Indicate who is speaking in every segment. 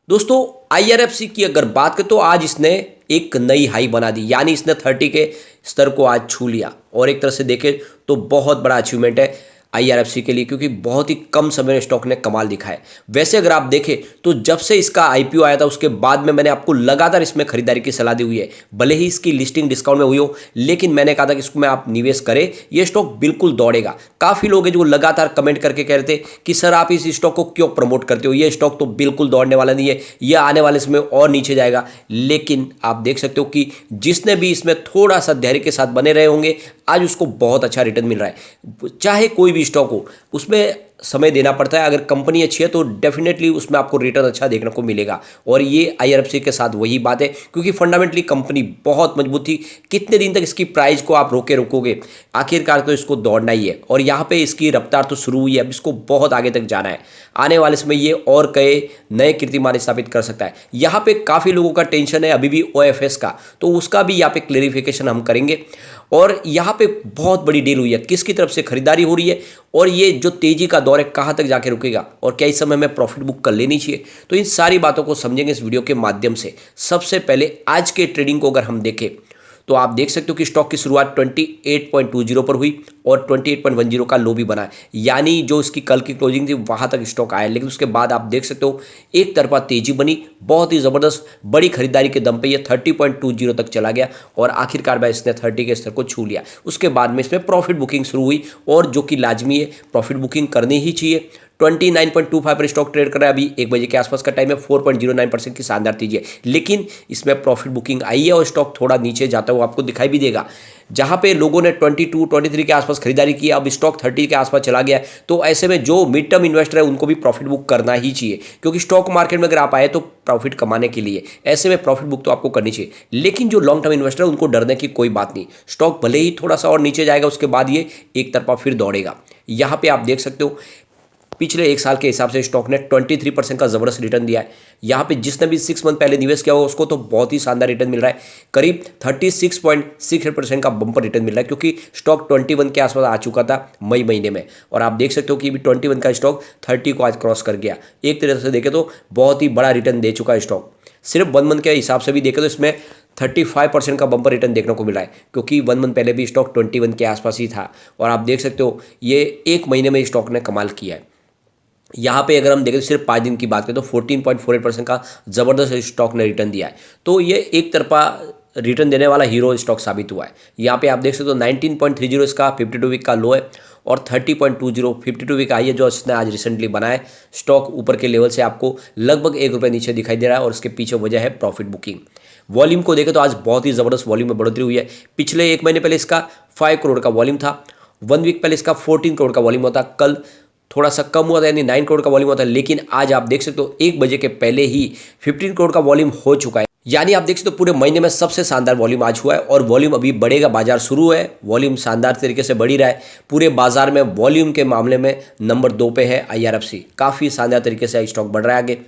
Speaker 1: दोस्तों आईआरएफसी की अगर बात करें तो आज इसने एक नई हाई बना दी, यानी इसने 30 के स्तर को आज छू लिया और एक तरह से देखें तो बहुत बड़ा अचीवमेंट है आईआरएफसी के लिए, क्योंकि बहुत ही कम समय में स्टॉक ने कमाल दिखाया। वैसे अगर आप देखें तो जब से इसका आईपीओ आया था उसके बाद में मैंने आपको लगातार इसमें खरीदारी की सलाह दी हुई है। भले ही इसकी लिस्टिंग डिस्काउंट में हुई हो, लेकिन मैंने कहा था कि इसमें आप निवेश करें, ये स्टॉक बिल्कुल दौड़ेगा। काफ़ी लोग हैं जो लगातार कमेंट करके कह रहे थे कि सर आप इस स्टॉक को क्यों प्रमोट करते हो, ये स्टॉक तो बिल्कुल दौड़ने वाला नहीं है, ये आने वाले समय और नीचे जाएगा। लेकिन आप देख सकते हो कि जिसने भी इसमें थोड़ा सा धैर्य के साथ बने रहे होंगे आज उसको बहुत अच्छा रिटर्न मिल रहा है। चाहे कोई भी स्टॉक हो उसमें समय देना पड़ता है, अगर कंपनी अच्छी है तो डेफिनेटली उसमें आपको रिटर्न अच्छा देखने को मिलेगा। और ये आईआरएफसी के साथ वही बात है, क्योंकि फंडामेंटली कंपनी बहुत मजबूत थी। कितने दिन तक इसकी प्राइस को आप रोकोगे, आखिरकार तो इसको दौड़ना ही है और यहाँ पे इसकी रफ्तार तो शुरू हुई है, अब इसको बहुत आगे तक जाना है। आने वाले समय ये और कई नए कीर्तिमान स्थापित कर सकता है। यहाँ पे काफ़ी लोगों का टेंशन है अभी भी ओएफएस का, तो उसका भी यहाँ पे क्लेरिफिकेशन हम करेंगे। और यहाँ पे बहुत बड़ी डील हुई है, किसकी तरफ से खरीदारी हो रही है और ये जो तेजी का दौर है कहाँ तक जाके रुकेगा और क्या इस समय में प्रॉफिट बुक कर लेनी चाहिए, तो इन सारी बातों को समझेंगे इस वीडियो के माध्यम से। सबसे पहले आज के ट्रेडिंग को अगर हम देखें तो आप देख सकते हो कि स्टॉक की शुरुआत 28.20 पर हुई और 28.10 का लो भी बना है, यानी जो इसकी कल की क्लोजिंग थी वहां तक स्टॉक आया। लेकिन उसके बाद आप देख सकते हो एक तरफा तेजी बनी, बहुत ही ज़बरदस्त बड़ी खरीदारी के दम पे ये 30.20 तक चला गया और आखिरकार में इसने 30 के स्तर को छू लिया। उसके बाद में इसमें प्रॉफिट बुकिंग शुरू हुई और जो कि लाजमी है, प्रॉफिट बुकिंग करनी ही चाहिए। 29.25 पर स्टॉक ट्रेड कर रहा है, अभी 1 बजे के आसपास का टाइम है। 4.09% की शानदार तेजी है, लेकिन इसमें प्रॉफिट बुकिंग आई है और स्टॉक थोड़ा नीचे जाता हुआ आपको दिखाई भी देगा। जहां पे लोगों ने 22-23 के आसपास खरीदारी की, अब स्टॉक 30 के आसपास चला गया है। तो ऐसे में जो मिड टर्म इन्वेस्टर है उनको भी प्रॉफिट बुक करना ही चाहिए, क्योंकि स्टॉक मार्केट में अगर आप आए तो प्रॉफिट कमाने के लिए, ऐसे में प्रॉफिट बुक तो आपको करनी चाहिए। लेकिन जो लॉन्ग टर्म इन्वेस्टर है उनको डरने की कोई बात नहीं, स्टॉक भले ही थोड़ा सा और नीचे जाएगा उसके बाद ये एक तरफा फिर दौड़ेगा। यहाँ पे आप देख सकते हो पिछले एक साल के हिसाब से स्टॉक ने 23% का ज़बरदस्त रिटर्न दिया है। यहाँ पे जिसने भी 6 मंथ पहले निवेश किया होगा उसको तो बहुत ही शानदार रिटर्न मिल रहा है, करीब 36.68% का बम्पर रिटर्न मिल रहा है, क्योंकि स्टॉक 21 के आसपास आ चुका था मई महीने में। और आप देख सकते हो कि 21 का स्टॉक 30 को आज क्रॉस कर गया। एक तरह से देखें तो बहुत ही बड़ा रिटर्न दे चुका है स्टॉक। सिर्फ 1 मंथ के हिसाब से भी देखें तो इसमें 35% का बम्पर रिटर्न देखने को मिला है, क्योंकि 1 मंथ पहले भी स्टॉक 21 के आसपास ही था। और आप देख सकते हो ये एक महीने में स्टॉक ने कमाल किया है। यहाँ पे अगर हम देखें तो सिर्फ 5 दिन की बात करें तो 14.48% का ज़बरदस्त स्टॉक ने रिटर्न दिया है। तो ये एक तरफा रिटर्न देने वाला हीरो स्टॉक साबित हुआ है। यहाँ पे आप देख सकते हो 19.30 इसका 52 वीक का लो है और 30.20 52 वीक हाई है जो इसने आज रिसेंटली बनाया है। स्टॉक ऊपर के लेवल से आपको लगभग ₹1 नीचे दिखाई दे रहा है और उसके पीछे वजह है प्रॉफिट बुकिंग। वॉल्यूम को देखें तो आज बहुत ही ज़बरदस्त वॉल्यूम में बढ़ोतरी हुई है। पिछले एक महीने पहले इसका 5 करोड़ का वॉल्यूम था, 1 वीक पहले इसका 14 करोड़ का वॉल्यूम होता, कल थोड़ा सा कम हुआ था यानी 9 करोड़ का वॉल्यूम होता है। लेकिन आज आप देख सकते हो 1 बजे के पहले ही 15 करोड़ का वॉल्यूम हो चुका है, यानी आप देख सकते हो पूरे महीने में सबसे शानदार वॉल्यूम आज हुआ है और वॉल्यूम अभी बढ़ेगा। बाजार शुरू है, वॉल्यूम शानदार तरीके से बढ़ ही रहा है। पूरे बाजार में वॉल्यूम के मामले में नंबर 2 पे है आईआरएफसी, काफ़ी शानदार तरीके से स्टॉक बढ़ रहा है आगे।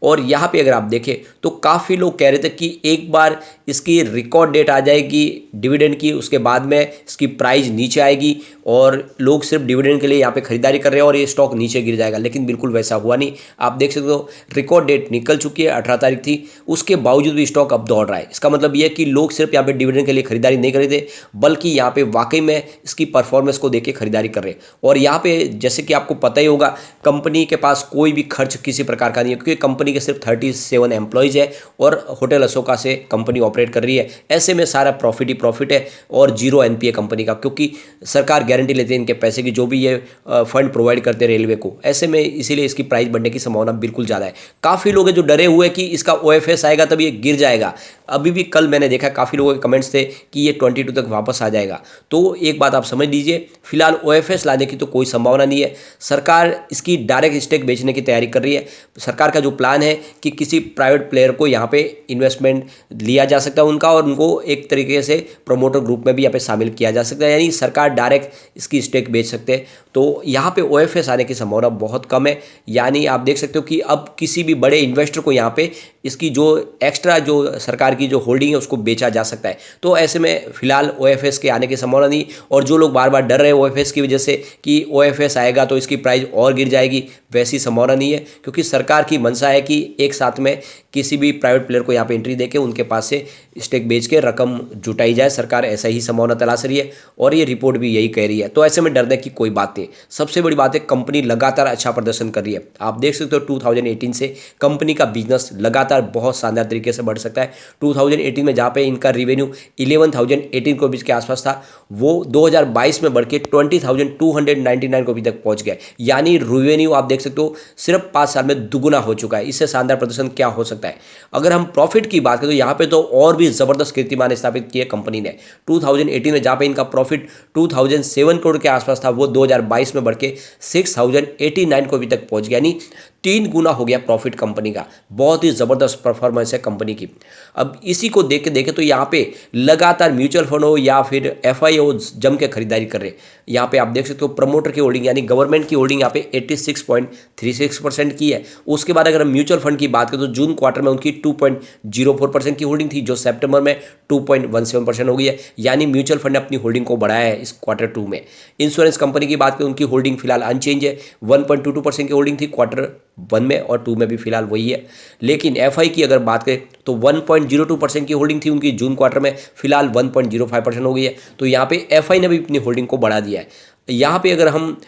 Speaker 1: और यहाँ पे अगर आप देखें तो काफ़ी लोग कह रहे थे कि एक बार इसकी रिकॉर्ड डेट आ जाएगी डिविडेंड की, उसके बाद में इसकी प्राइस नीचे आएगी और लोग सिर्फ डिविडेंड के लिए यहाँ पे खरीदारी कर रहे हैं और ये स्टॉक नीचे गिर जाएगा। लेकिन बिल्कुल वैसा हुआ नहीं। आप देख सकते हो रिकॉर्ड डेट निकल चुकी है, 18 तारीख थी, उसके बावजूद भी स्टॉक अब दौड़ रहा है। इसका मतलब ये है कि लोग सिर्फ यहाँ पे डिविडेंड के लिए खरीदारी नहीं कर रहे थे, बल्कि यहाँ पे वाकई में इसकी परफॉर्मेंस को देख के खरीदारी कर रहे हैं। और यहाँ पे जैसे कि आपको पता ही होगा कंपनी के पास कोई भी खर्च किसी प्रकार का नहीं है, क्योंकि कंपनी के सिर्फ 37 एम्प्लॉयज़ है और होटल अशोका से कंपनी ऑपरेट कर रही है। ऐसे में सारा प्रॉफिट ही प्रॉफिट है और 0 एनपीए कंपनी का, क्योंकि सरकार गारंटी लेती है इनके पैसे की, जो भी ये फंड प्रोवाइड करते हैं रेलवे को। ऐसे में इसीलिए इसकी प्राइस बढ़ने की संभावना बिल्कुल ज़्यादा है। काफ़ी लोग हैं जो डरे हुए कि इसका ओएफएस आएगा तब ये गिर जाएगा। अभी भी कल मैंने देखा काफ़ी लोगों के कमेंट्स थे कि ये 22 तक वापस आ जाएगा। तो एक बात आप समझ लीजिए, फिलहाल ओएफएस लाने की तो कोई संभावना नहीं है। सरकार इसकी डायरेक्ट स्टेक बेचने की तैयारी कर रही है। सरकार का जो प्लान है कि किसी प्राइवेट प्लेयर को यहाँ पे इन्वेस्टमेंट लिया जा सकता है उनका और उनको एक तरीके से प्रोमोटर ग्रुप में भी यहाँ पे शामिल किया जा सकता है, यानी सरकार डायरेक्ट इसकी स्टेक बेच सकते हैं। तो यहाँ पे ओएफएस आने की संभावना बहुत कम है, यानी आप देख सकते हो कि अब किसी भी बड़े इन्वेस्टर को यहाँ पे इसकी जो एक्स्ट्रा जो सरकार की जो होल्डिंग है उसको बेचा जा सकता है। तो ऐसे में फिलहाल ओएफएस के आने की संभावना नहीं। और जो लोग बार बार डर रहे हैं ओएफएस की वजह से कि ओएफएस आएगा तो इसकी प्राइस और गिर जाएगी, वैसी संभावना नहीं है, क्योंकि सरकार की मंशा है कि एक साथ में किसी भी प्राइवेट प्लेयर को यहाँ पे एंट्री देके उनके पास से स्टेक बेच के रकम जुटाई जाए। सरकार ऐसा ही संभावना तलाश रही है और ये रिपोर्ट भी यही कह रही है। तो ऐसे में डरने की कोई बात नहीं। सबसे बड़ी बात है, कंपनी लगातार अच्छा प्रदर्शन कर रही है। आप देख सकते हो 2018 से कंपनी का बिजनेस लगातार बहुत शानदार तरीके से बढ़ सकता है। 2018 में जहाँ पे इनका रिवेन्यू 11,018 करोड़ के आसपास था, वो 2022 में बढ़ के 20,299 करोड़ तक पहुंच गया। यानी रेवेन्यू आप देख सकते हो सिर्फ 5 साल में दुगुना हो चुका है। इससे शानदार प्रदर्शन क्या हो सकता है। अगर हम प्रॉफिट की बात करें तो यहाँ पे तो और भी जबरदस्त कीर्तिमान स्थापित किए कंपनी ने। 2018 में जहाँ पे इनका प्रॉफिट 2007 करोड़ के आसपास था, वो 2022 में बढ़ के 6,089 करोड़ तक पहुंच गया। यानी 3 गुना हो गया प्रॉफिट कंपनी का। बहुत ही जबरदस्त परफॉर्मेंस है कंपनी की। अब इसी को देख के देखें तो यहाँ पे लगातार म्यूचुअल फंड हो या फिर एफआईओ जम के खरीदारी कर रहे हैं। यहाँ पे आप देख सकते हो प्रमोटर की होल्डिंग यानी गवर्नमेंट की होल्डिंग यहाँ पे 86.36% की है। उसके बाद अगर हम म्यूचुअल फंड की बात करें तो जून क्वार्टर में उनकी 2.04% की होल्डिंग थी, जो सितंबर में 2.17% हो गई है। यानी म्यूचुअल फंड ने अपनी होल्डिंग को बढ़ाया है इस क्वार्टर 2 में। इंश्योरेंस कंपनी की बात करें, उनकी होल्डिंग फिलहाल अनचेंज है। 1.22% की होल्डिंग थी क्वार्टर 1 में और 2 में भी फिलहाल वही है। लेकिन एफआई की अगर बात करें तो 1.02% की होल्डिंग थी उनकी जून क्वार्टर में, फिलहाल 1.05% हो गई है। तो यहाँ पे एफआई ने भी अपनी होल्डिंग को बढ़ा दिया है। यहाँ पे अगर हम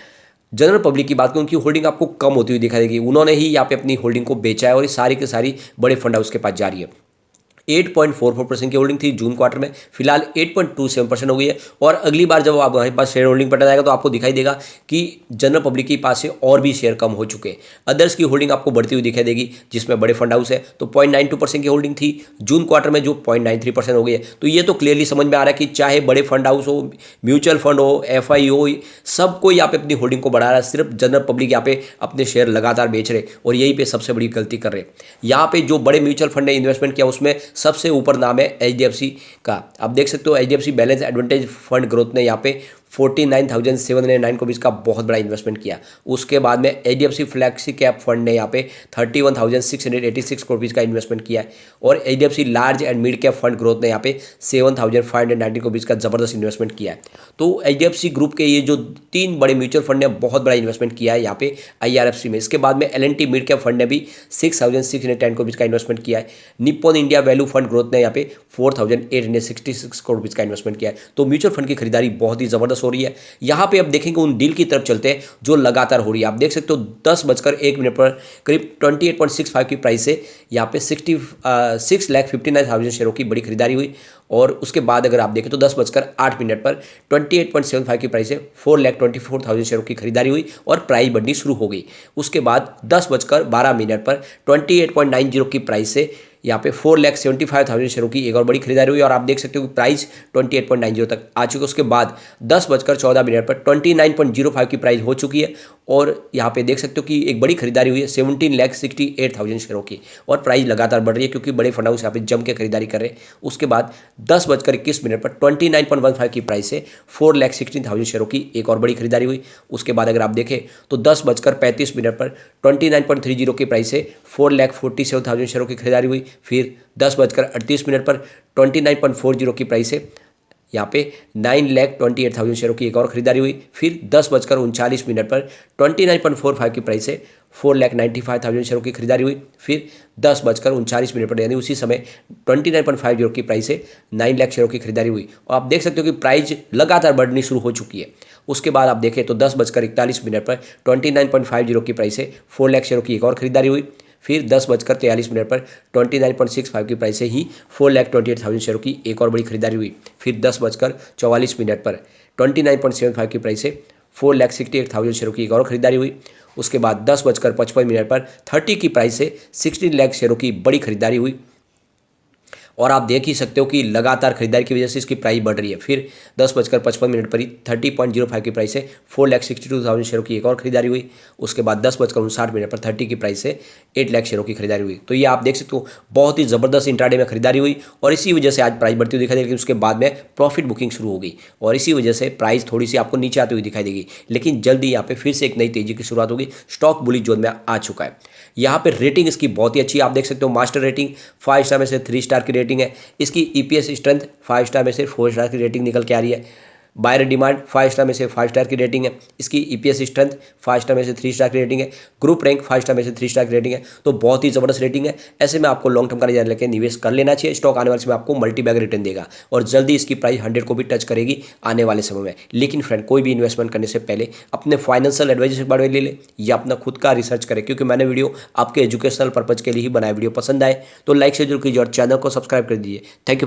Speaker 1: जनरल पब्लिक की बात करें, उनकी होल्डिंग आपको कम होती हुई दिखाई देगी। उन्होंने ही यहाँ पे अपनी होल्डिंग को बेचा है और ये सारी की सारी बड़े फंड हाउस के पास जा रही है। 8.44% की होल्डिंग थी जून क्वार्टर में, फिलहाल 8.27% हो गई है। और अगली बार जब आप हमारे पास शेयर होल्डिंग पता जाएगा तो आपको दिखाई देगा कि जनरल पब्लिक के पास से और भी शेयर कम हो चुके हैं। अदर्स की होल्डिंग आपको बढ़ती हुई दिखाई देगी, जिसमें बड़े फंड हाउस है। तो 0.92% की होल्डिंग थी जून क्वार्टर में, जो 0.93% हो गई है। तो ये तो क्लियरली समझ में आ रहा है कि चाहे बड़े फंड हाउस हो, म्यूचुअल फंड हो, एफआई हो, सबको यहाँ पे अपनी होल्डिंग को बढ़ा रहा है। सिर्फ जनरल पब्लिक यहाँ पे अपने शेयर लगातार बेच रहे और यहीं पे सबसे बड़ी गलती कर रहे। यहाँ पे जो बड़े म्यूचुअल फंड ने इन्वेस्टमेंट किया उसमें सबसे ऊपर नाम है एचडीएफसी का। आप देख सकते हो HDFC balance advantage fund growth ने यहाँ पे 49,709 करोड़ का बहुत बड़ा इन्वेस्टमेंट किया। उसके बाद में एचडीएफसी फ्लैक्सी कैप फंड ने यहाँ पे 31,686 करोड़ का इन्वेस्टमेंट किया है। और HDFC large and mid cap fund growth ने यहाँ पे 7,590 करोड़ का जबरदस्त इन्वेस्टमेंट किया है। तो एचडीएफसी ग्रुप के ये जो 3 बड़े म्यूचुअल फंड ने बहुत बड़ा इन्वेस्टमेंट किया है यहाँ पे आईआरएफसी में। इसके बाद में एलएनटी मिड कैप फंड ने भी 6,610 करोड़ का इन्वेस्टमेंट किया है। Nippon India value fund growth ने यहाँ पे 4,866 करोड़ का इन्वेस्टमेंट किया है। तो म्यूचुअल फंड की खरीदारी बहुत ही जबरदस्त हो रही है। यहाँ पे अब देखेंगे उन डील की तरफ चलते हैं जो लगातार हो रही है। आप देख सकते हो 10:01 पर करीब 28.65 की प्राइस से यहाँ पे 6,59,000 शेयरों की बड़ी खरीदारी हुई। और उसके बाद अगर आप देखें तो 10:08 पर 28.75 की प्राइस से 4,24,000 शेयरों की खरीदारी हुई और प्राइस बढ़नी शुरू हो गई। उसके बाद 10:12 पर 28.90 की प्राइस से यहाँ पे 4,75,000 शेयरों की एक और बड़ी खरीदारी हुई और आप देख सकते हो कि प्राइस 28.90 तक आ चुकी है। उसके बाद 10:14 पर 29.05 की प्राइस हो चुकी है और यहाँ पे देख सकते हो कि एक बड़ी खरीदारी हुई है 17,68,000 शेयरों की और प्राइस लगातार बढ़ रही है क्योंकि बड़े फंड हाउस यहाँ पे जम के खरीदारी कर रहे हैं। उसके बाद 10:21 पर 29.15 की प्राइस से 4,16,000 शेयरों की एक और बड़ी खरीदारी हुई। उसके बाद अगर आप देखें तो 10:35 पर 29.30 की प्राइस से 4,47,000 शेयरों की खरीदारी हुई। फिर 10:38 पर 29.40 की प्राइस से यहाँ पे 9,28,000 शेयरों की एक और खरीदारी हुई। फिर 10:39 पर 29.45 की प्राइस से 4,95,000 शेयरों की खरीदारी हुई। फिर 10:39 पर यानी उसी समय 29.50 की प्राइस से 9 लाख शेयरों की खरीदारी हुई और आप देख सकते हो कि प्राइस लगातार बढ़नी शुरू हो चुकी है। उसके बाद आप देखें तो 10:41 पर 29.50 की प्राइस से 4 लाख शेयरों की एक और खरीदारी हुई। फिर 10:43 पर 29.65 की प्राइस से ही 4,28,000 शेयरों की एक और बड़ी खरीदारी हुई। फिर 10:44 पर 29.75 की प्राइस से 4,68,000 शेयरों की एक और खरीदारी हुई। उसके बाद 10:55 पर 30 की प्राइस से 16 लाख शेयरों की बड़ी खरीदारी हुई और आप देख ही सकते हो कि लगातार खरीदारी की वजह से इसकी प्राइस बढ़ रही है। फिर 10:55 पर ही 30.05 की प्राइस से 4,62,000 शेयरों की एक और खरीदारी हुई। उसके बाद 10:59 पर 30 की प्राइस से 8 लाख शेयरों की खरीदारी हुई। तो ये आप देख सकते हो बहुत ही ज़बरदस्त इंट्राडे में खरीदारी हुई और इसी वजह से आज प्राइस बढ़ती हुई दिखाई देगी। उसके बाद में प्रॉफिट बुकिंग शुरू हो गई और इसी वजह से प्राइस थोड़ी सी आपको नीचे आती हुई दिखाई देगी, लेकिन जल्दी यहाँ पे फिर से एक नई तेजी की शुरुआत होगी। स्टॉक बुलिश जोन में आ चुका है। यहाँ पे रेटिंग इसकी बहुत ही अच्छी है। आप देख सकते हो मास्टर रेटिंग 5 स्टार में से 3 स्टार की रेटिंग है। इसकी ईपीएस स्ट्रेंथ 5 स्टार में से 4 स्टार की रेटिंग निकल के आ रही है। बायर डिमांड 5 स्टार में से 5 स्टार की रेटिंग है। इसकी ईपीएस स्ट्रेंथ 5 स्टार में से 3 स्टार की रेटिंग है। ग्रुप रैंक 5 स्टार में से 3 स्टार की रेटिंग है। तो बहुत ही ज़बरदस्त रेटिंग है। ऐसे में आपको लॉन्ग टर्म का नजर लेकर निवेश कर लेना चाहिए। स्टॉक आने वाले समय आपको मल्टी बैग रिटर्न देगा और जल्दी इसकी प्राइस 100 को भी टच करेगी आने वाले समय में। लेकिन फ्रेंड, कोई भी इन्वेस्टमेंट करने से पहले अपने फाइनेंशियल एडवाइजर से बारे में ले ले या अपना खुद का रिसर्च करें, क्योंकि मैंने वीडियो आपके एजुकेशनल पर्पज के लिए ही बनाया। वीडियो पसंद आए तो लाइक से जरूर कीजिए और चैनल को सब्सक्राइब कर दीजिए। Thank you.